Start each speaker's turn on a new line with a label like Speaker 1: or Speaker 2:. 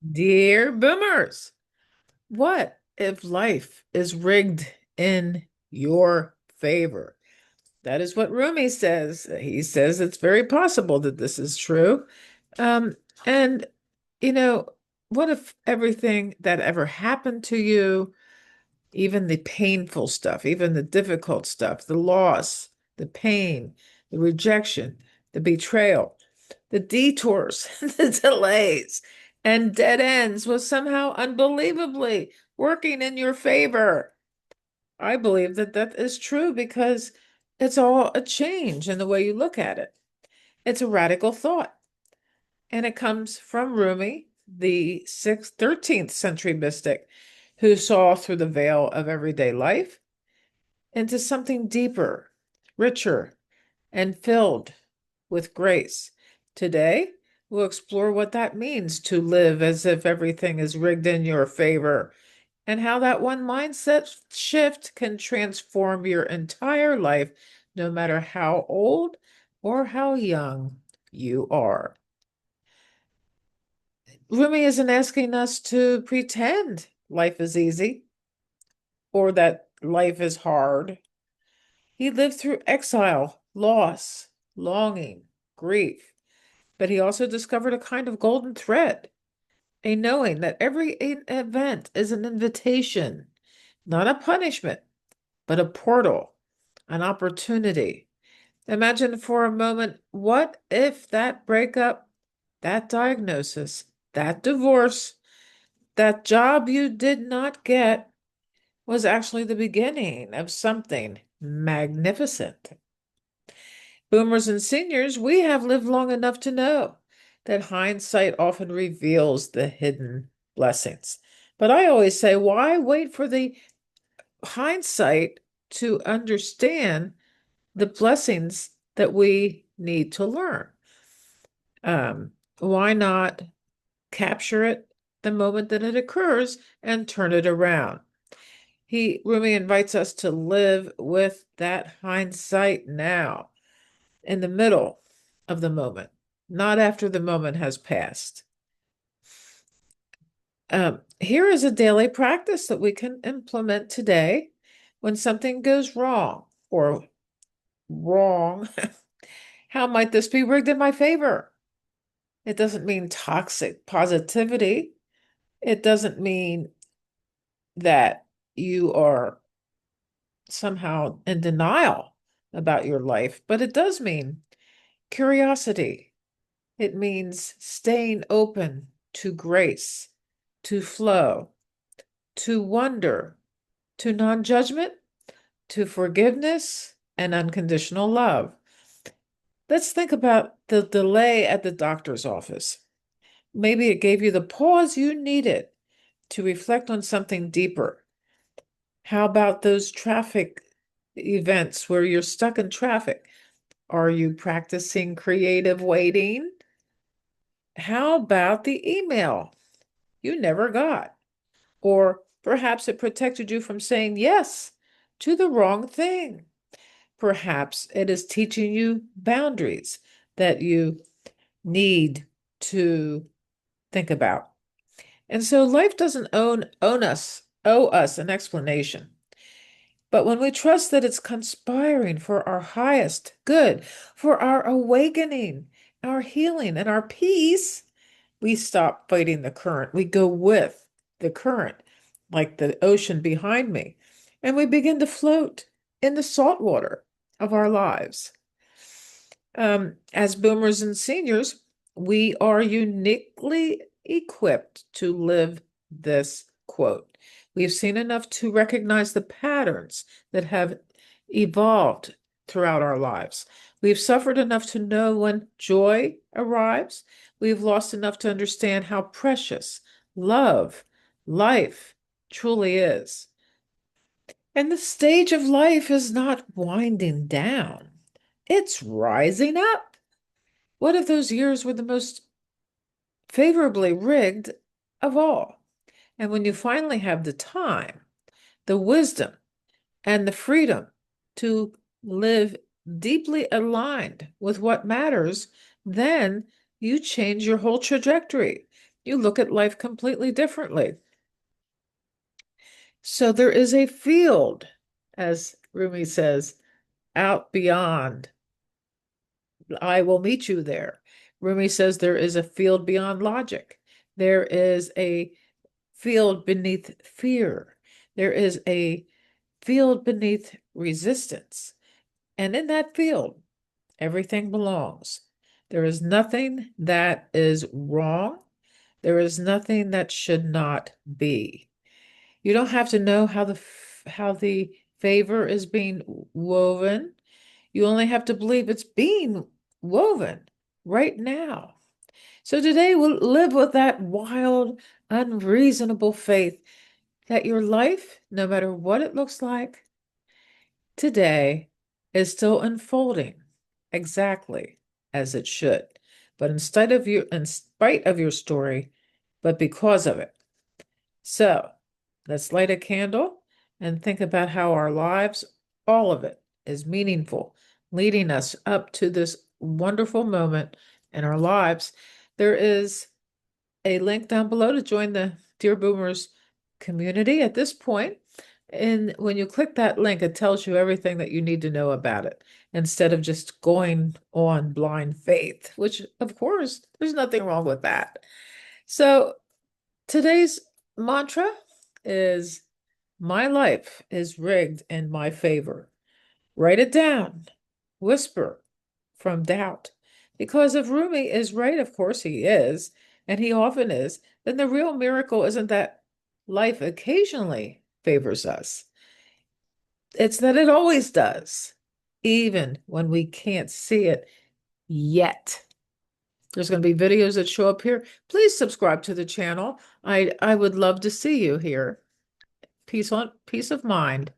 Speaker 1: Dear boomers, what if life is rigged in your favor? That is what Rumi says. He says it's very possible that this is true. Um, and, you know, what if everything that ever happened to you, even the painful stuff, even the difficult stuff, the loss, the pain, the rejection, the betrayal, the detours, the delays, and dead ends was somehow unbelievably working in your favor? I believe that that is true because it's all a change in the way you look at it. It's a radical thought, and it comes from Rumi, the 13th century mystic who saw through the veil of everyday life into something deeper, richer, and filled with grace. Today, we'll explore what that means to live as if everything is rigged in your favor and how that one mindset shift can transform your entire life, no matter how old or how young you are. Rumi isn't asking us to pretend life is easy or that life is hard. He lived through exile, loss, longing, grief, but he also discovered a kind of golden thread, a knowing that every event is an invitation, not a punishment, but a portal, an opportunity. Imagine for a moment, what if that breakup, that diagnosis, that divorce, that job you did not get was actually the beginning of something magnificent? Boomers and seniors, we have lived long enough to know that hindsight often reveals the hidden blessings. But I always say, why wait for the hindsight to understand the blessings that we need to learn? Why not capture it the moment that it occurs and turn it around? Rumi invites us to live with that hindsight now, in the middle of the moment, not after the moment has passed. Here is a daily practice that we can implement today when something goes wrong or wrong. How might this be rigged in my favor? It doesn't mean toxic positivity. It doesn't mean that you are somehow in denial about your life, but it does mean curiosity. It means staying open to grace, to flow, to wonder, to non judgment, to forgiveness, and unconditional love. Let's think about the delay at the doctor's office. Maybe it gave you the pause you needed to reflect on something deeper. How about those traffic events where you're stuck in traffic? Are you practicing creative waiting? How about the email you never got? Or perhaps it protected you from saying yes to the wrong thing. Perhaps it is teaching you boundaries that you need to think about. And so life doesn't owe us an explanation. But when we trust that it's conspiring for our highest good, for our awakening, our healing, and our peace, we stop fighting the current. We go with the current, like the ocean behind me, and we begin to float in the salt water of our lives. As boomers and seniors, we are uniquely equipped to live this quote. We've seen enough to recognize the patterns that have evolved throughout our lives. We've suffered enough to know when joy arrives. We've lost enough to understand how precious love, life truly is. And the stage of life is not winding down, it's rising up. What if those years were the most favorably rigged of all? And when you finally have the time, the wisdom, and the freedom to live deeply aligned with what matters, then you change your whole trajectory. You look at life completely differently. So there is a field, as Rumi says, out beyond. I will meet you there. Rumi says there is a field beyond logic. There is a field beneath fear. There is a field beneath resistance. And in that field, everything belongs. There is nothing that is wrong. There is nothing that should not be. You don't have to know how the favor is being woven. You only have to believe it's being woven right now. So today we'll live with that wild, unreasonable faith that your life, no matter what it looks like today, is still unfolding exactly as it should. But in spite of your story, but because of it. So let's light a candle and think about how our lives, all of it, is meaningful, leading us up to this wonderful moment in our lives. There is a link down below to join the Dear Boomers community at this point. And when you click that link, it tells you everything that you need to know about it instead of just going on blind faith, which, of course, there's nothing wrong with that. So today's mantra is my life is rigged in my favor. Write it down. Whisper from doubt. Because if Rumi is right, of course he is, and he often is, then the real miracle isn't that life occasionally favors us. It's that it always does, even when we can't see it yet. There's going to be videos that show up here. Please subscribe to the channel. I would love to see you here. Peace of mind.